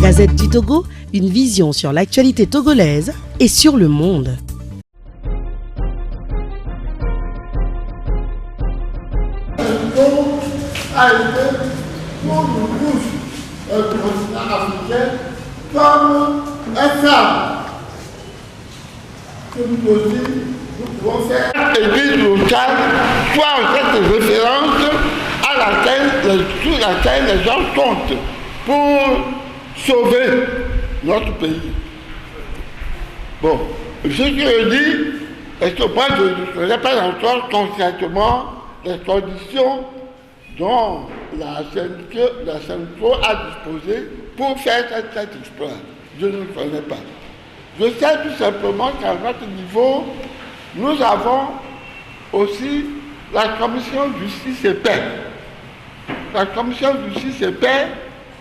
Gazette du Togo, une vision sur l'actualité togolaise et sur le monde. A été pour nous tous, le continent africain, comme un phare que nous aussi, nous pouvons faire. L'église locale soit cette référence sur laquelle les gens comptent pour sauver notre pays. Bon, ce que je dis, est que moi je ne connais pas encore concrètement les conditions dont la CENCO a disposé pour faire cet exploit. Je ne le connais pas. Je sais tout simplement qu'à notre niveau, nous avons aussi la commission justice et paix. La commission justice et paix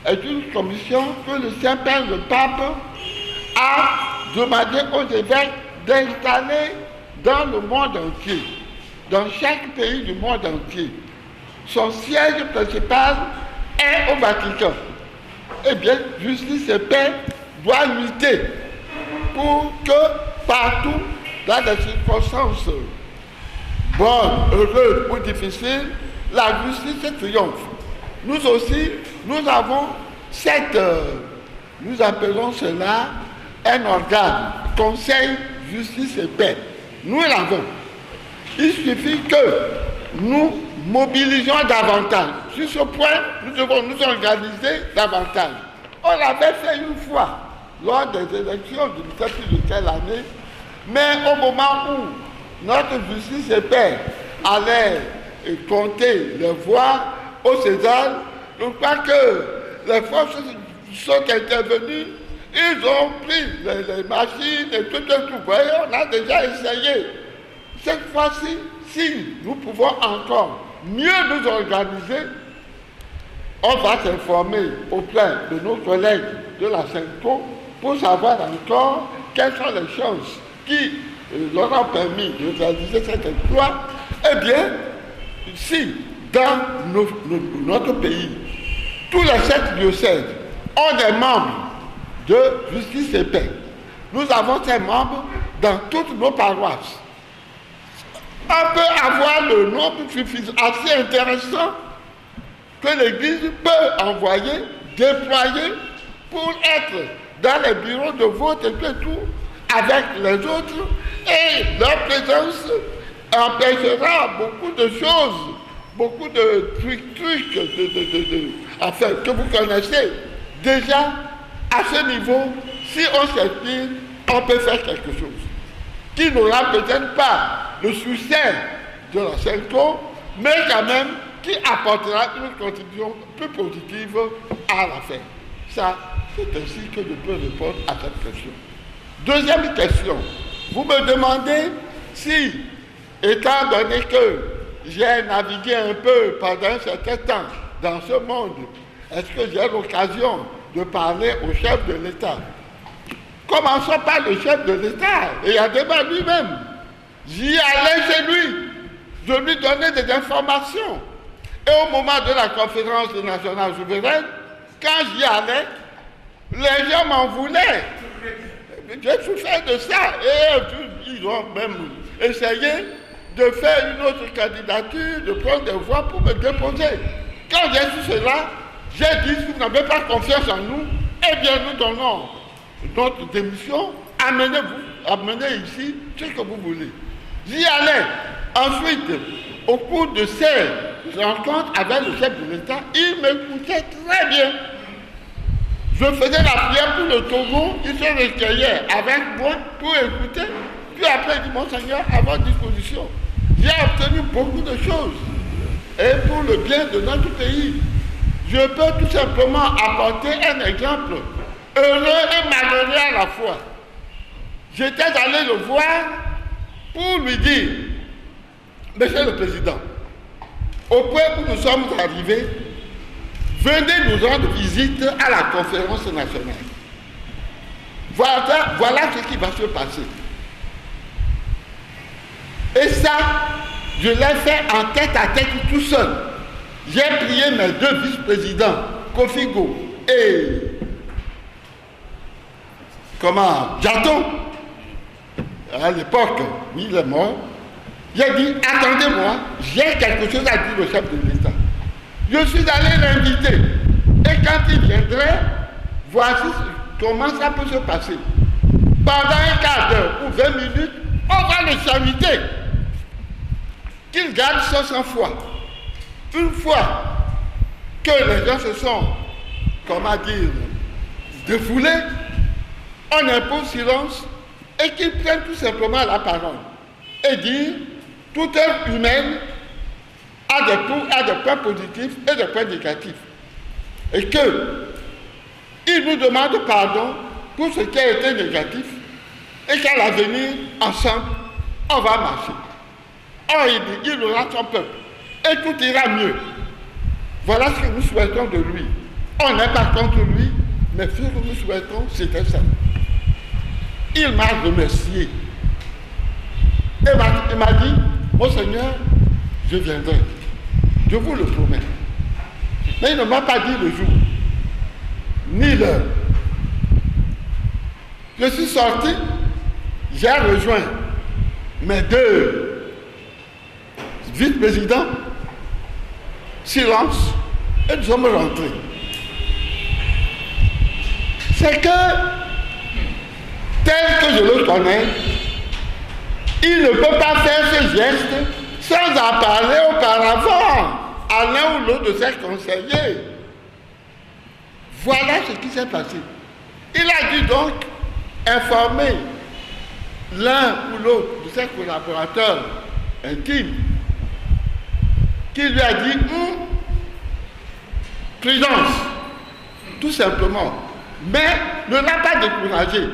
est une commission que le Saint-Père, le Pape, a demandé aux évêques d'installer dans le monde entier, dans chaque pays du monde entier. Son siège principal est au Vatican. Eh bien, justice et paix doit lutter pour que partout, dans des circonstances bonnes, heureuses ou difficiles, la justice triomphe. Nous aussi, nous avons nous appelons cela un organe, Conseil, justice et paix. Nous l'avons. Il suffit que nous mobilisions davantage. Sur ce point, nous devons nous organiser davantage. On l'avait fait une fois, lors des élections de ne sais plus de quelle année, mais au moment où notre justice et paix allait compter les voix au César, je crois que les forces sont intervenues, ils ont pris les machines et tout. Vous voyez, on a déjà essayé. Cette fois-ci, si nous pouvons encore mieux nous organiser, on va s'informer auprès de nos collègues de la CENCO pour savoir encore quelles sont les chances qui leur ont permis de réaliser cet exploit. Eh bien, si dans notre pays, tous les 7 diocèses ont des membres de justice et paix, nous avons ces membres dans toutes nos paroisses. On peut avoir le nombre suffisant, assez intéressant, que l'Église peut envoyer, déployer pour être dans les bureaux de vote et tout, avec les autres, et leur présence empêchera beaucoup de choses, beaucoup de trucs enfin, que vous connaissez. Déjà, à ce niveau, si on s'inspire, on peut faire quelque chose qui n'aura peut-être pas le succès de la CENCO, mais quand même qui apportera une contribution plus positive à la fin. Ça, c'est ainsi que je peux répondre à cette question. Deuxième question, vous me demandez si, étant donné que j'ai navigué un peu pendant un certain temps dans ce monde, est-ce que j'ai l'occasion de parler au chef de l'État? Commençons par le chef de l'État, et à débat lui-même. J'y allais chez lui, je lui donnais des informations. Et au moment de la conférence nationale souveraine, quand j'y allais, les gens m'en voulaient. J'ai souffert de ça. Et ils ont même essayé de faire une autre candidature, de prendre des voix pour me déposer. Quand j'ai su cela, j'ai dit, si vous n'avez pas confiance en nous, eh bien nous donnons notre démission, amenez ici ce que vous voulez. J'y allais. Ensuite, au cours de ces rencontres avec le chef de l'État, il m'écoutait très bien. Je faisais la prière pour le Togo, il se recueillait avec moi pour écouter. Puis après, il dit, Monseigneur, à votre disposition. J'ai obtenu beaucoup de choses. Et pour le bien de notre pays, je peux tout simplement apporter un exemple heureux et malheureux à la fois. J'étais allé le voir pour lui dire, Monsieur le Président, au point où nous sommes arrivés, venez nous rendre visite à la conférence nationale. Voilà ce qui va se passer. Et ça, je l'ai fait en tête à tête tout seul. J'ai prié mes 2 vice-présidents, Kofigo et Jadon, à l'époque, oui, il est mort, il a dit, attendez-moi, j'ai quelque chose à dire au chef de l'État. Je suis allé l'inviter. Et quand il viendrait, voici comment ça peut se passer. Pendant un quart d'heure ou 20 minutes, on va le s'inviter. Qu'il garde son sang-froid. Une fois que les gens se sont, défoulés, on impose silence et qu'ils prennent tout simplement la parole et dire toute œuvre humaine a des points positifs et des points négatifs. Et qu'ils nous demandent pardon pour ce qui a été négatif et qu'à l'avenir, ensemble, on va marcher. Or, il aura son peuple et tout ira mieux. Voilà ce que nous souhaitons de lui. On n'est pas contre lui, mais ce que nous souhaitons, c'était ça. Il m'a remercié. Et il m'a dit, mon Seigneur, je viendrai. Je vous le promets. Mais il ne m'a pas dit le jour, ni l'heure. Je suis sorti, j'ai rejoint mes deux vice-présidents, silence, et nous sommes rentrés. C'est que, tel que je le connais, il ne peut pas faire ce geste sans en parler auparavant à l'un ou l'autre de ses conseillers. Voilà ce qui s'est passé. Il a dû donc informer l'un ou l'autre de ses collaborateurs intimes qui lui a dit prudence, tout simplement, mais ne l'a pas découragé.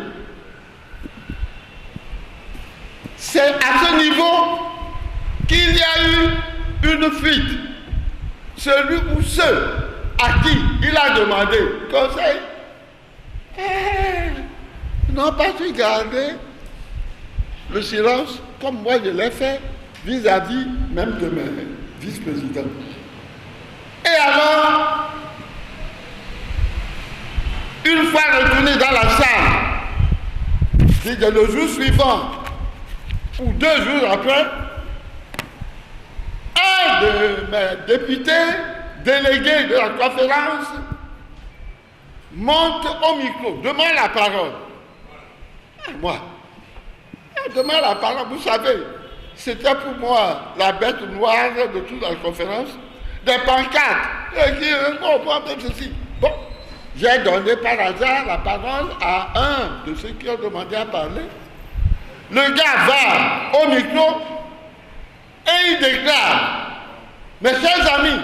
C'est à ce niveau qu'il y a eu une fuite. Celui ou ceux à qui il a demandé conseil n'ont pas su garder le silence comme moi je l'ai fait vis-à-vis même de mes vice-présidents. Et alors, une fois retourné dans la salle, le jour suivant ou 2 jours après, un de mes députés, délégués de la conférence, monte au micro, demande la parole. Moi, demande la parole, vous savez, c'était pour moi la bête noire de toute la conférence, des pancartes, et qui comme ceci. Bon, j'ai donné par hasard la parole à un de ceux qui ont demandé à parler. Le gars va au micro et il déclare, mes chers amis,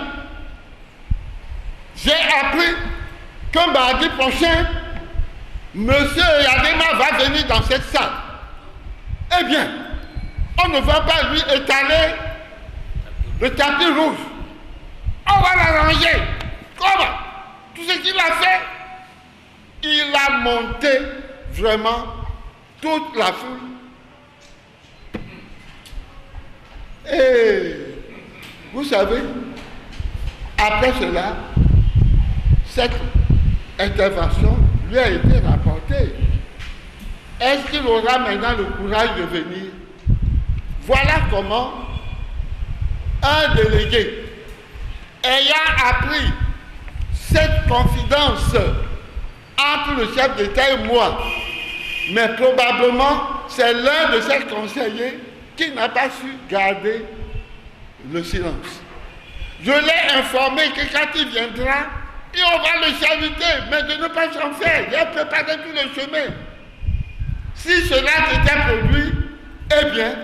j'ai appris que mardi prochain, M. Yadema va venir dans cette salle. Eh bien, on ne va pas lui étaler le tapis rouge. On va l'arranger. Comment? Tout ce qu'il a fait, il a monté vraiment toute la foule. Et vous savez, après cela, cette intervention lui a été rapportée. Est-ce qu'il aura maintenant le courage de venir? Voilà comment un délégué, ayant appris cette confidence entre le chef d'État et moi, mais probablement c'est l'un de ses conseillers qui n'a pas su garder le silence. Je l'ai informé que quand il viendra, et on va le s'inviter, mais de ne pas s'en faire. J'ai préparé tout le chemin. Si cela s'était produit, eh bien,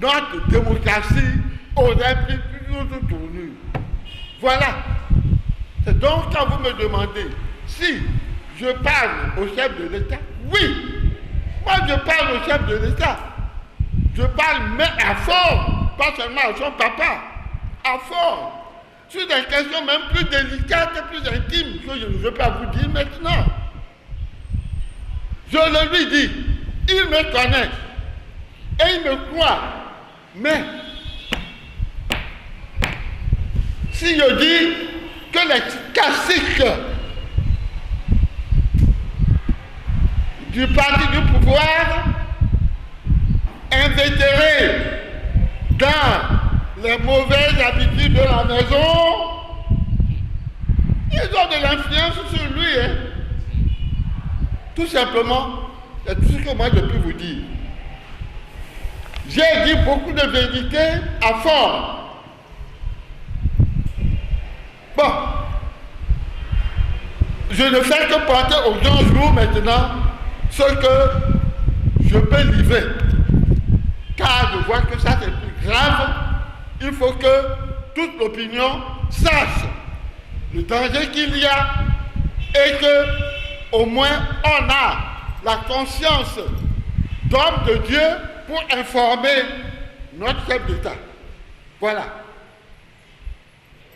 notre démocratie aurait pris une autre tournure. Voilà. C'est donc quand vous me demandez si je parle au chef de l'État, oui, moi je parle au chef de l'État. Je parle mais à fort, pas seulement à son papa, à fort. Sur des questions même plus délicates et plus intimes que je ne veux pas vous dire maintenant. Je le lui dis, il me connaît et il me croit. Mais si je dis que les caciques du parti du pouvoir, invétérés dans les mauvaises habitudes de la maison, ils ont de l'influence sur lui. Hein. Tout simplement, c'est tout ce que moi je peux vous dire. J'ai dit beaucoup de vérités à fort. Bon, je ne fais que porter au grand jour maintenant ce que je peux livrer. Car je vois que ça c'est plus grave. Il faut que toute l'opinion sache le danger qu'il y a et que au moins on a la conscience d'homme de Dieu pour informer notre chef d'État. Voilà.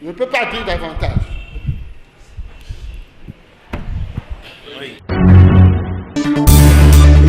Je ne peux pas dire davantage.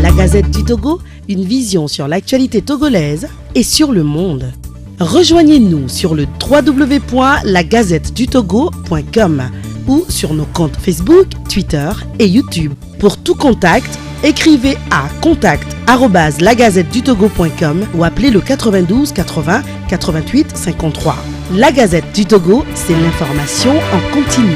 La Gazette du Togo, une vision sur l'actualité togolaise et sur le monde. Rejoignez-nous sur le www.lagazettedutogo.com ou sur nos comptes Facebook, Twitter et YouTube. Pour tout contact, écrivez à contact@lagazettedutogo.com ou appelez le 92 80 88 53. La Gazette du Togo, c'est l'information en continu.